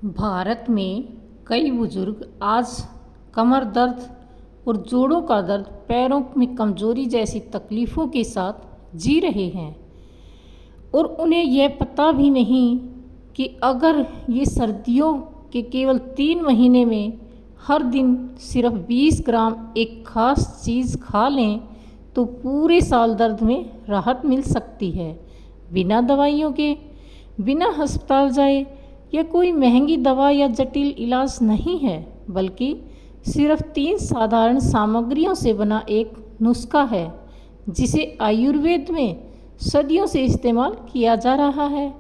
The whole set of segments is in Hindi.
भारत में कई बुजुर्ग आज कमर दर्द और जोड़ों का दर्द, पैरों में कमजोरी जैसी तकलीफ़ों के साथ जी रहे हैं और उन्हें यह पता भी नहीं कि अगर ये सर्दियों के केवल 3 महीने में हर दिन सिर्फ 20 ग्राम एक खास चीज़ खा लें तो पूरे साल दर्द में राहत मिल सकती है। बिना दवाइयों के, बिना अस्पताल जाए, यह कोई महंगी दवा या जटिल इलाज नहीं है, बल्कि सिर्फ 3 साधारण सामग्रियों से बना एक नुस्खा है जिसे आयुर्वेद में सदियों से इस्तेमाल किया जा रहा है।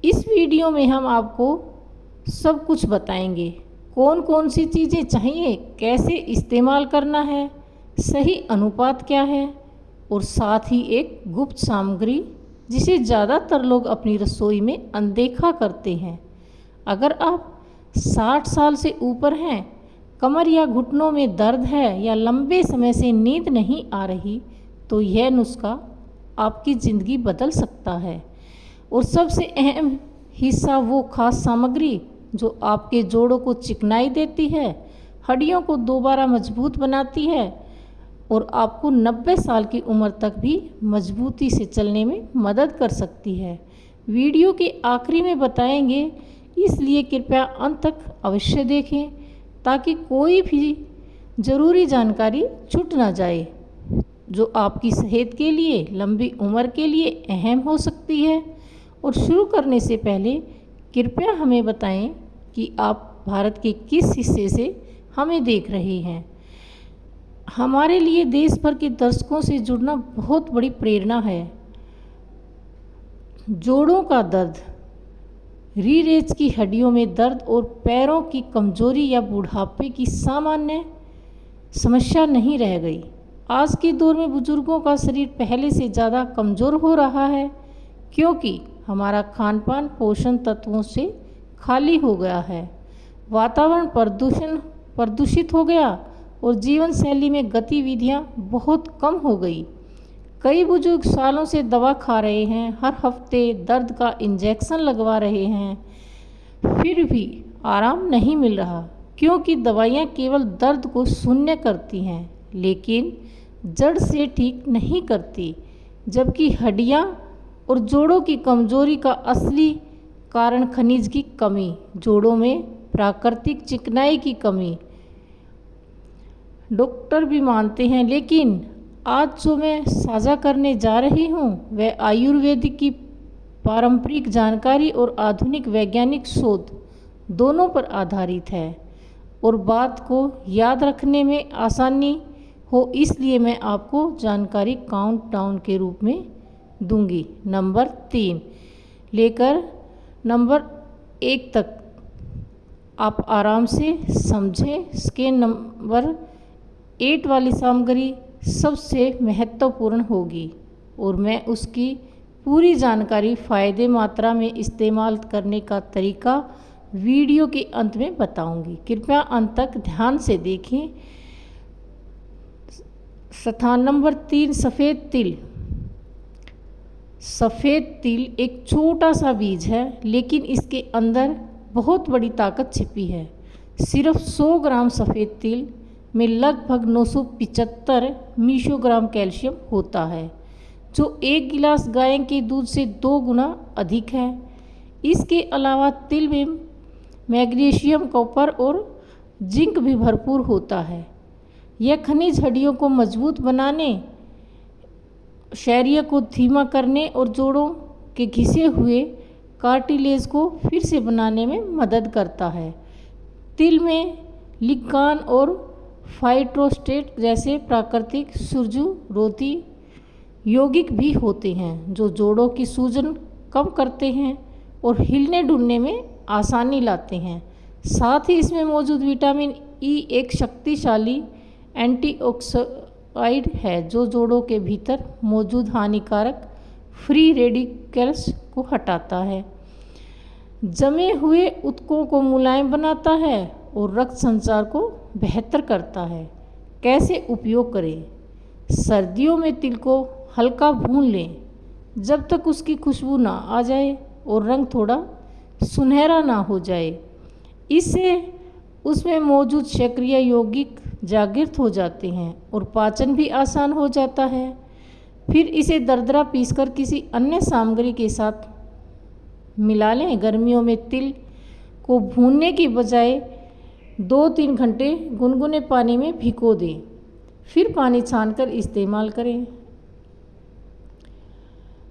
इस वीडियो में हम आपको सब कुछ बताएंगे। कौन कौन सी चीज़ें चाहिए, कैसे इस्तेमाल करना है, सही अनुपात क्या है और साथ ही एक गुप्त सामग्री जिसे ज़्यादातर लोग अपनी रसोई में अनदेखा करते हैं। अगर आप 60 साल से ऊपर हैं, कमर या घुटनों में दर्द है या लंबे समय से नींद नहीं आ रही, तो यह नुस्खा आपकी ज़िंदगी बदल सकता है। और सबसे अहम हिस्सा वो खास सामग्री जो आपके जोड़ों को चिकनाई देती है, हड्डियों को दोबारा मजबूत बनाती है और आपको 90 साल की उम्र तक भी मजबूती से चलने में मदद कर सकती है। वीडियो के आखिरी में बताएंगे, इसलिए कृपया अंत तक अवश्य देखें ताकि कोई भी ज़रूरी जानकारी छूट ना जाए जो आपकी सेहत के लिए, लंबी उम्र के लिए अहम हो सकती है। और शुरू करने से पहले कृपया हमें बताएं कि आप भारत के किस हिस्से से हमें देख रहे हैं। हमारे लिए देश भर के दर्शकों से जुड़ना बहुत बड़ी प्रेरणा है। जोड़ों का दर्द, रीढ़ की हड्डियों में दर्द और पैरों की कमजोरी या बुढ़ापे की सामान्य समस्या नहीं रह गई। आज के दौर में बुजुर्गों का शरीर पहले से ज़्यादा कमज़ोर हो रहा है क्योंकि हमारा खानपान पोषण तत्वों से खाली हो गया है, वातावरण प्रदूषित हो गया और जीवन शैली में गतिविधियां बहुत कम हो गई। कई बुजुर्ग सालों से दवा खा रहे हैं, हर हफ्ते दर्द का इंजेक्शन लगवा रहे हैं, फिर भी आराम नहीं मिल रहा क्योंकि दवाइयाँ केवल दर्द को शून्य करती हैं लेकिन जड़ से ठीक नहीं करती। जबकि हड्डियाँ और जोड़ों की कमजोरी का असली कारण खनिज की कमी, जोड़ों में प्राकृतिक चिकनाई की कमी डॉक्टर भी मानते हैं। लेकिन आज जो मैं साझा करने जा रही हूँ वह आयुर्वेदिक की पारंपरिक जानकारी और आधुनिक वैज्ञानिक शोध दोनों पर आधारित है और बात को याद रखने में आसानी हो, इसलिए मैं आपको जानकारी काउंटडाउन के रूप में दूंगी। नंबर 3 लेकर नंबर 1 तक आप आराम से समझें। स्कैन नंबर 8 वाली सामग्री सबसे महत्वपूर्ण होगी और मैं उसकी पूरी जानकारी फ़ायदे मात्रा में इस्तेमाल करने का तरीका वीडियो के अंत में बताऊंगी। कृपया अंत तक ध्यान से देखें। स्थान नंबर 3, सफ़ेद तिल। सफ़ेद तिल एक छोटा सा बीज है लेकिन इसके अंदर बहुत बड़ी ताकत छिपी है। सिर्फ 100 ग्राम सफ़ेद तिल में लगभग 975 मिलीग्राम कैल्शियम होता है जो 1 गिलास गाय के दूध से 2 गुना अधिक है। इसके अलावा तिल में मैग्नीशियम, कॉपर और जिंक भी भरपूर होता है। यह खनिज हड्डियों को मजबूत बनाने, शरीर को धीमा करने और जोड़ों के घिसे हुए कार्टिलेज को फिर से बनाने में मदद करता है। तिल में लिग्नान और फाइटोस्टेट जैसे प्राकृतिक सूजन-रोधी यौगिक भी होते हैं जो जोड़ों की सूजन कम करते हैं और हिलने डुलने में आसानी लाते हैं। साथ ही इसमें मौजूद विटामिन ई एक शक्तिशाली एंटीऑक्सीडेंट है जो जोड़ों के भीतर मौजूद हानिकारक फ्री रेडिकल्स को हटाता है, जमे हुए ऊतकों को मुलायम बनाता है और रक्त संचार को बेहतर करता है। कैसे उपयोग करें? सर्दियों में तिल को हल्का भून लें जब तक उसकी खुशबू ना आ जाए और रंग थोड़ा सुनहरा ना हो जाए। इससे उसमें मौजूद सक्रिय यौगिक जागृत हो जाते हैं और पाचन भी आसान हो जाता है। फिर इसे दरदरा पीसकर किसी अन्य सामग्री के साथ मिला लें। गर्मियों में तिल को भूनने की बजाय 2-3 घंटे गुनगुने पानी में भिगो दें, फिर पानी छानकर इस्तेमाल करें।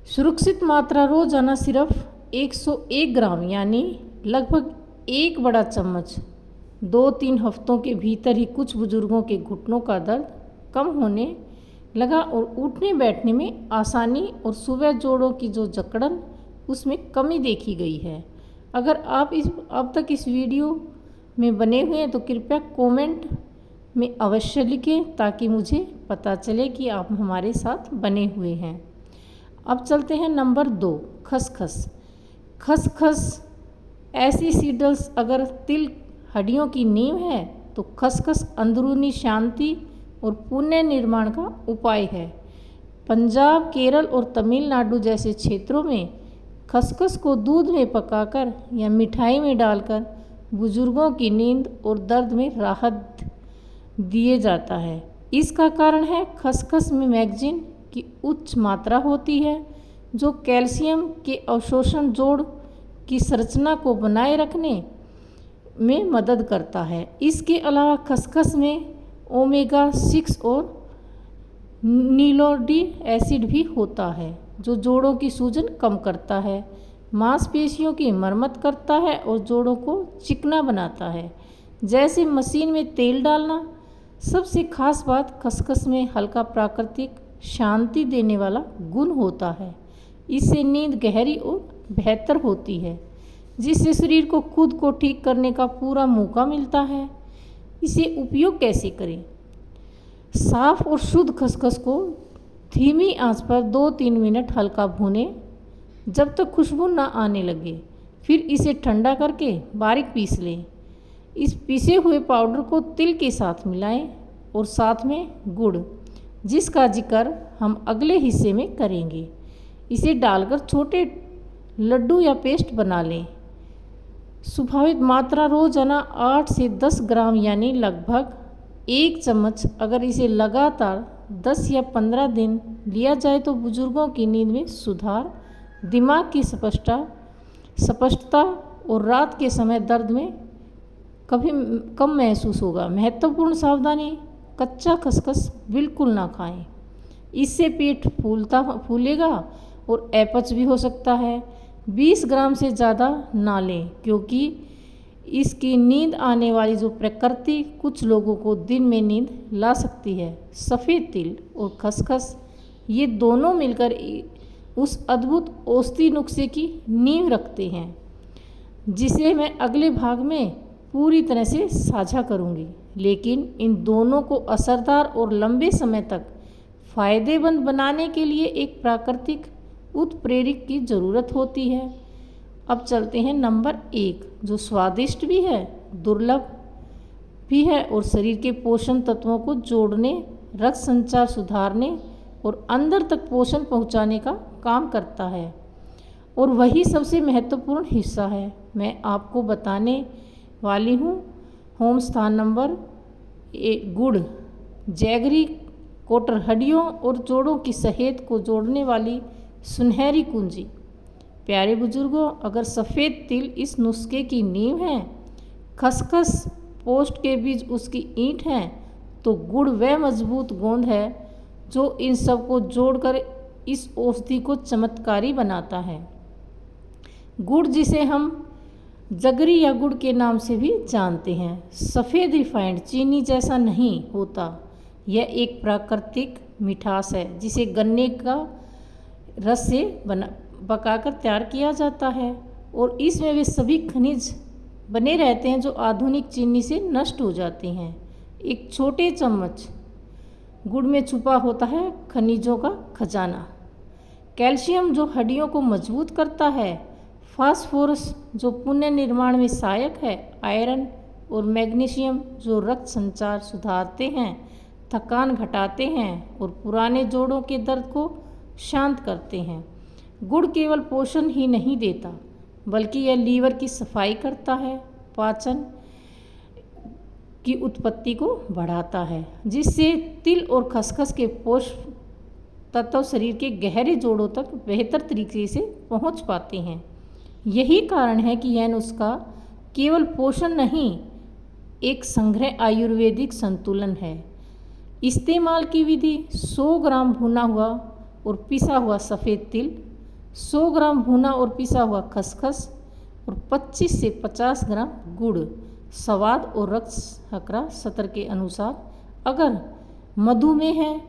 सुरक्षित मात्रा रोजाना सिर्फ 101 ग्राम यानी लगभग 1 बड़ा चम्मच। 2-3 हफ्तों के भीतर ही कुछ बुजुर्गों के घुटनों का दर्द कम होने लगा और उठने बैठने में आसानी और सुबह जोड़ों की जो जकड़न उसमें कमी देखी गई है। अगर आप अब तक इस वीडियो में बने हुए हैं तो कृपया कमेंट में अवश्य लिखें ताकि मुझे पता चले कि आप हमारे साथ बने हुए हैं। अब चलते हैं नंबर 2, खसखस। खसखस ऐसी सीडल्स अगर तिल हड्डियों की नींव है तो खसखस अंदरूनी शांति और पुनर्निर्माण का उपाय है। पंजाब, केरल और तमिलनाडु जैसे क्षेत्रों में खसखस को दूध में पकाकर या मिठाई में डालकर बुजुर्गों की नींद और दर्द में राहत दिए जाता है। इसका कारण है खसखस में मैग्नीशियम की उच्च मात्रा होती है जो कैल्शियम के अवशोषण जोड़ की संरचना को बनाए रखने में मदद करता है। इसके अलावा खसखस में ओमेगा 6 और नीलोडिक एसिड भी होता है जो जोड़ों की सूजन कम करता है, मांसपेशियों की मरम्मत करता है और जोड़ों को चिकना बनाता है। जैसे मशीन में तेल डालना। सबसे खास बात खसखस में हल्का प्राकृतिक शांति देने वाला गुण होता है। इससे नींद गहरी और बेहतर होती है जिससे शरीर को खुद को ठीक करने का पूरा मौका मिलता है। इसे उपयोग कैसे करें? साफ और शुद्ध खसखस को धीमी आंच पर 2-3 मिनट हल्का भूनें जब तक खुशबू न आने लगे। फिर इसे ठंडा करके बारीक पीस लें। इस पीसे हुए पाउडर को तिल के साथ मिलाएं और साथ में गुड़, जिसका जिक्र हम अगले हिस्से में करेंगे। इसे डालकर छोटे लड्डू या पेस्ट बना लें। स्वाभाविक मात्रा रोजाना 8 से 10 ग्राम यानी लगभग 1 चम्मच। अगर इसे लगातार 10 या 15 दिन लिया जाए तो बुजुर्गों की नींद में सुधार, दिमाग की स्पष्टता और रात के समय दर्द में कभी कम महसूस होगा। महत्वपूर्ण सावधानी, कच्चा खसखस बिल्कुल ना खाएं। इससे पेट फूलेगा और अपच भी हो सकता है। 20 ग्राम से ज़्यादा ना लें क्योंकि इसकी नींद आने वाली जो प्रकृति कुछ लोगों को दिन में नींद ला सकती है। सफ़ेद तिल और खसखस ये दोनों मिलकर उस अद्भुत औषधि नुस्खे की नींव रखते हैं जिसे मैं अगले भाग में पूरी तरह से साझा करूंगी। लेकिन इन दोनों को असरदार और लंबे समय तक फ़ायदेमंद बनाने के लिए एक प्राकृतिक उत्प्रेरक की ज़रूरत होती है। अब चलते हैं नंबर 1 जो स्वादिष्ट भी है, दुर्लभ भी है और शरीर के पोषण तत्वों को जोड़ने, रक्त संचार सुधारने और अंदर तक पोषण पहुंचाने का काम करता है और वही सबसे महत्वपूर्ण हिस्सा है। मैं आपको बताने वाली हूँ होम स्थान नंबर 1 गुड़। जैगरी कोटर हड्डियों और जोड़ों की सेहत को जोड़ने वाली सुनहरी कुंजी। प्यारे बुजुर्गों, अगर सफ़ेद तिल इस नुस्खे की नींव है, खसखस पोस्ट के बीज उसकी ईंट है, तो गुड़ वह मजबूत गोंद है जो इन सब को जोड़कर इस औषधि को चमत्कारी बनाता है। गुड़, जिसे हम जगरी या गुड़ के नाम से भी जानते हैं, सफ़ेद रिफाइंड चीनी जैसा नहीं होता। यह एक प्राकृतिक मिठास है जिसे गन्ने का रस से पकाकर तैयार किया जाता है और इसमें वे सभी खनिज बने रहते हैं जो आधुनिक चीनी से नष्ट हो जाते हैं। एक छोटे चम्मच गुड़ में छुपा होता है खनिजों का खजाना। कैल्शियम जो हड्डियों को मजबूत करता है, फास्फोरस जो पुनर्निर्माण में सहायक है, आयरन और मैग्नीशियम जो रक्त संचार सुधारते हैं, थकान घटाते हैं और पुराने जोड़ों के दर्द को शांत करते हैं। गुड़ केवल पोषण ही नहीं देता बल्कि यह लीवर की सफाई करता है, पाचन की उत्पत्ति को बढ़ाता है, जिससे तिल और खसखस के पोषक तत्व शरीर के गहरे जोड़ों तक बेहतर तरीके से पहुंच पाते हैं। यही कारण है कि यह नुस्खा केवल पोषण नहीं, एक संग्रह आयुर्वेदिक संतुलन है। इस्तेमाल की विधि: 100 ग्राम भुना हुआ और पिसा हुआ सफ़ेद तिल, 100 ग्राम भुना और पिसा हुआ खसखस और 25 से 50 ग्राम गुड़। स्वाद और रक्त शर्करा स्तर के अनुसार। अगर मधुमेह है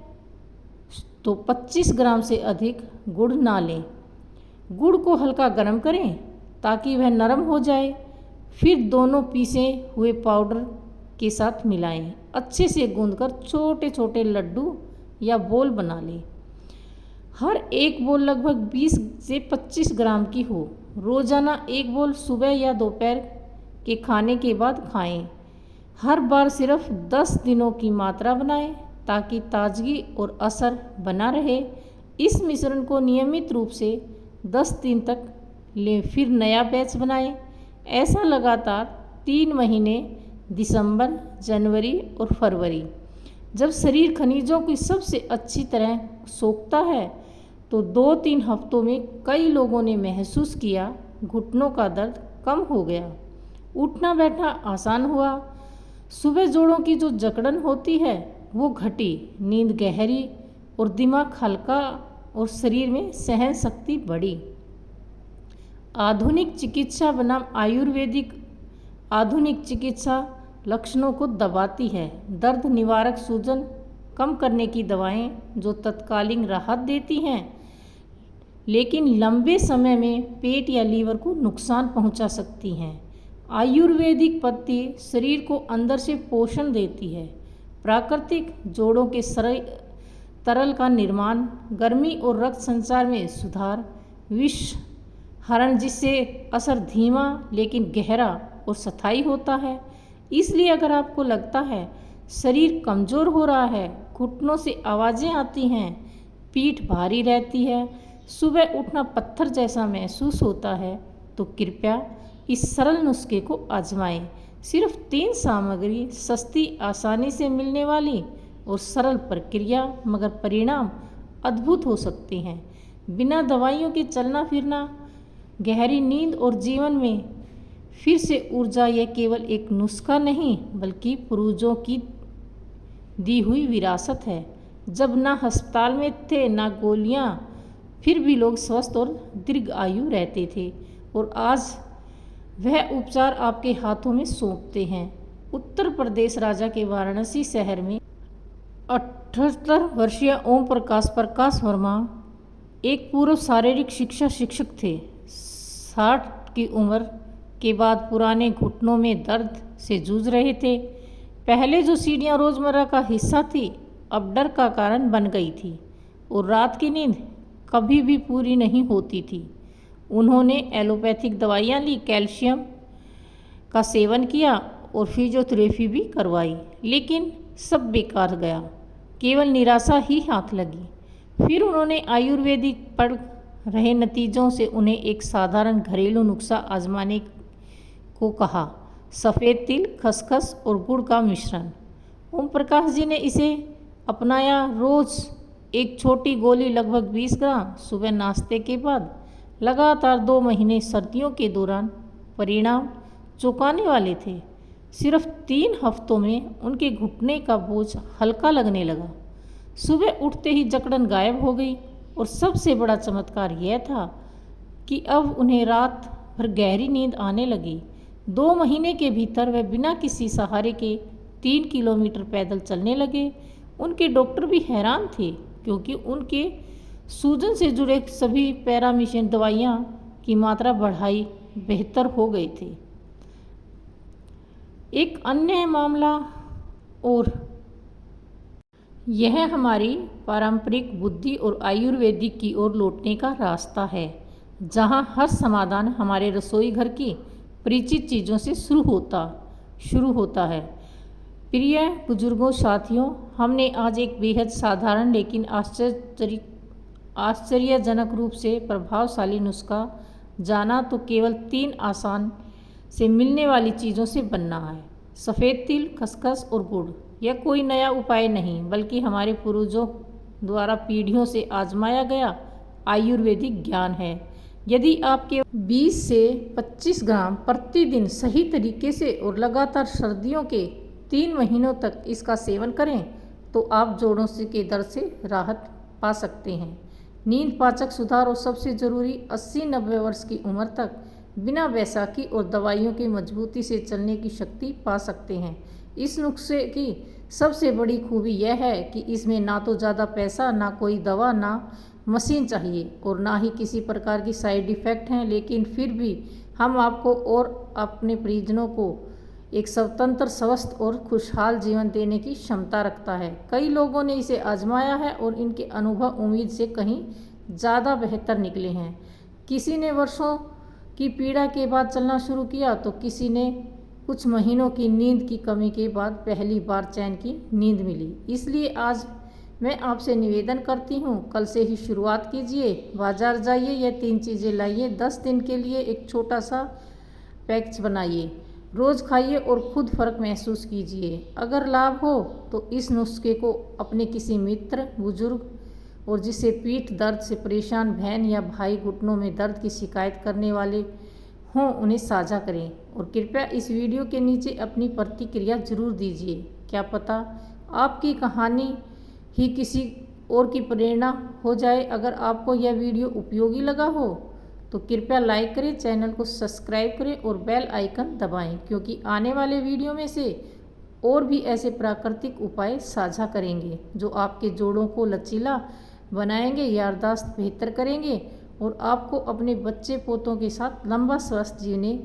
तो 25 ग्राम से अधिक गुड़ ना लें। गुड़ को हल्का गर्म करें ताकि वह नरम हो जाए, फिर दोनों पीसे हुए पाउडर के साथ मिलाएं। अच्छे से गूंथकर छोटे छोटे लड्डू या बोल बना लें। हर एक बोल लगभग 20 से 25 ग्राम की हो। रोज़ाना एक बोल सुबह या दोपहर के खाने के बाद खाएं। हर बार सिर्फ 10 दिनों की मात्रा बनाएं ताकि ताजगी और असर बना रहे। इस मिश्रण को नियमित रूप से 10 दिन तक लें, फिर नया बैच बनाएं। ऐसा लगातार 3 महीने, दिसंबर, जनवरी और फरवरी। जब शरीर खनिजों की सबसे अच्छी तरह सोखता है तो 2-3 हफ्तों में कई लोगों ने महसूस किया घुटनों का दर्द कम हो गया, उठना बैठना आसान हुआ, सुबह जोड़ों की जो जकड़न होती है वो घटी, नींद गहरी और दिमाग हल्का और शरीर में सहन शक्ति बढ़ी। आधुनिक चिकित्सा बनाम आयुर्वेदिक। आधुनिक चिकित्सा लक्षणों को दबाती है। दर्द निवारक, सूजन कम करने की दवाएं जो तत्कालीन राहत देती हैं लेकिन लंबे समय में पेट या लीवर को नुकसान पहुंचा सकती हैं। आयुर्वेदिक पद्धति शरीर को अंदर से पोषण देती है। प्राकृतिक जोड़ों के तरल का निर्माण, गर्मी और रक्त संचार में सुधार, विष हरण जिससे असर धीमा लेकिन गहरा और स्थायी होता है। इसलिए अगर आपको लगता है शरीर कमज़ोर हो रहा है, घुटनों से आवाज़ें आती हैं, पीठ भारी रहती है, सुबह उठना पत्थर जैसा महसूस होता है, तो कृपया इस सरल नुस्खे को आजमाएं। सिर्फ 3 सामग्री, सस्ती, आसानी से मिलने वाली और सरल प्रक्रिया, मगर परिणाम अद्भुत हो सकते हैं। बिना दवाइयों के चलना फिरना, गहरी नींद और जीवन में फिर से ऊर्जा, यह केवल एक नुस्खा नहीं बल्कि पूर्वजों की दी हुई विरासत है। जब ना अस्पताल में थे ना गोलियां, फिर भी लोग स्वस्थ और दीर्घ आयु रहते थे, और आज वह उपचार आपके हाथों में सौंपते हैं। उत्तर प्रदेश राजा के वाराणसी शहर में 78 वर्षीय ओम प्रकाश वर्मा एक पूर्व शारीरिक शिक्षा शिक्षक थे। 60 की उम्र के बाद पुराने घुटनों में दर्द से जूझ रहे थे। पहले जो सीढ़ियाँ रोज़मर्रा का हिस्सा थी, अब डर का कारण बन गई थी और रात की नींद कभी भी पूरी नहीं होती थी। उन्होंने एलोपैथिक दवाइयाँ ली, कैल्शियम का सेवन किया और फिजियोथेरेपी भी करवाई, लेकिन सब बेकार गया। केवल निराशा ही हाथ लगी। फिर उन्होंने आयुर्वेदिक पढ़ रहे नतीजों से उन्हें एक साधारण घरेलू नुस्खा आजमाने को कहा। सफ़ेद तिल, खसखस और गुड़ का मिश्रण। ओम प्रकाश जी ने इसे अपनाया। रोज़ एक छोटी गोली लगभग 20 ग्राम सुबह नाश्ते के बाद, लगातार 2 महीने। सर्दियों के दौरान परिणाम चौंकाने वाले थे। सिर्फ 3 हफ्तों में उनके घुटने का बोझ हल्का लगने लगा। सुबह उठते ही जकड़न गायब हो गई और सबसे बड़ा चमत्कार यह था कि अब उन्हें रात भर गहरी नींद आने लगी। 2 महीने के भीतर वे बिना किसी सहारे के 3 किलोमीटर पैदल चलने लगे। उनके डॉक्टर भी हैरान थे क्योंकि उनके सूजन से जुड़े सभी पैरामीशन दवाइयाँ की मात्रा बढ़ाई बेहतर हो गए थे। एक अन्य मामला, और यह हमारी पारंपरिक बुद्धि और आयुर्वेदिक की ओर लौटने का रास्ता है, जहाँ हर समाधान हमारे रसोई घर की परिचित चीज़ों से शुरू होता है। प्रिय बुजुर्गों, साथियों, हमने आज एक बेहद साधारण लेकिन आश्चर्यजनक रूप से प्रभावशाली नुस्खा जाना। तो केवल 3 आसान से मिलने वाली चीज़ों से बनना है। सफ़ेद तिल, खसखस और गुड़ यह कोई नया उपाय नहीं, बल्कि हमारे पूर्वजों द्वारा पीढ़ियों से आजमाया गया आयुर्वेदिक ज्ञान है। यदि आपके 20 से 25 ग्राम प्रतिदिन सही तरीके से और लगातार सर्दियों के 3 महीनों तक इसका सेवन करें तो आप जोड़ों से के दर्द से राहत पा सकते हैं। नींद, पाचक सुधार और सबसे ज़रूरी 80-90 वर्ष की उम्र तक बिना बैसाखी और दवाइयों की मजबूती से चलने की शक्ति पा सकते हैं। इस नुस्खे की सबसे बड़ी खूबी यह है कि इसमें ना तो ज़्यादा पैसा, ना कोई दवा, ना मशीन चाहिए और ना ही किसी प्रकार की साइड इफ़ेक्ट हैं, लेकिन फिर भी हम आपको और अपने परिजनों को एक स्वतंत्र, स्वस्थ और खुशहाल जीवन देने की क्षमता रखता है। कई लोगों ने इसे आजमाया है और इनके अनुभव उम्मीद से कहीं ज़्यादा बेहतर निकले हैं। किसी ने वर्षों की पीड़ा के बाद चलना शुरू किया तो किसी ने कुछ महीनों की नींद की कमी के बाद पहली बार चैन की नींद मिली। इसलिए आज मैं आपसे निवेदन करती हूँ, कल से ही शुरुआत कीजिए। बाजार जाइए, यह 3 चीज़ें लाइए, 10 दिन के लिए एक छोटा सा पैकेज बनाइए, रोज़ खाइए और खुद फ़र्क महसूस कीजिए। अगर लाभ हो तो इस नुस्खे को अपने किसी मित्र, बुजुर्ग और जिसे पीठ दर्द से परेशान बहन या भाई, घुटनों में दर्द की शिकायत करने वाले हों, उन्हें साझा करें और कृपया इस वीडियो के नीचे अपनी प्रतिक्रिया ज़रूर दीजिए। क्या पता आपकी कहानी ही किसी और की प्रेरणा हो जाए। अगर आपको यह वीडियो उपयोगी लगा हो तो कृपया लाइक करें, चैनल को सब्सक्राइब करें और बेल आइकन दबाएं, क्योंकि आने वाले वीडियो में से और भी ऐसे प्राकृतिक उपाय साझा करेंगे जो आपके जोड़ों को लचीला बनाएंगे, याददाश्त बेहतर करेंगे और आपको अपने बच्चे पोतों के साथ लंबा स्वस्थ जीने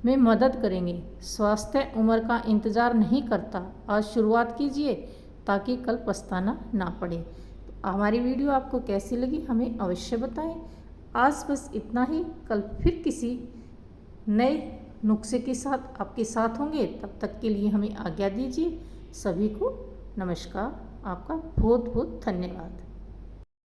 में मदद करेंगे। स्वास्थ्य उम्र का इंतज़ार नहीं करता, आज शुरुआत कीजिए ताकि कल पछताना ना पड़े। तो हमारी वीडियो आपको कैसी लगी हमें अवश्य बताएं। आज बस इतना ही, कल फिर किसी नए नुस्खे के साथ आपके साथ होंगे। तब तक के लिए हमें आज्ञा दीजिए। सभी को नमस्कार। आपका बहुत बहुत धन्यवाद।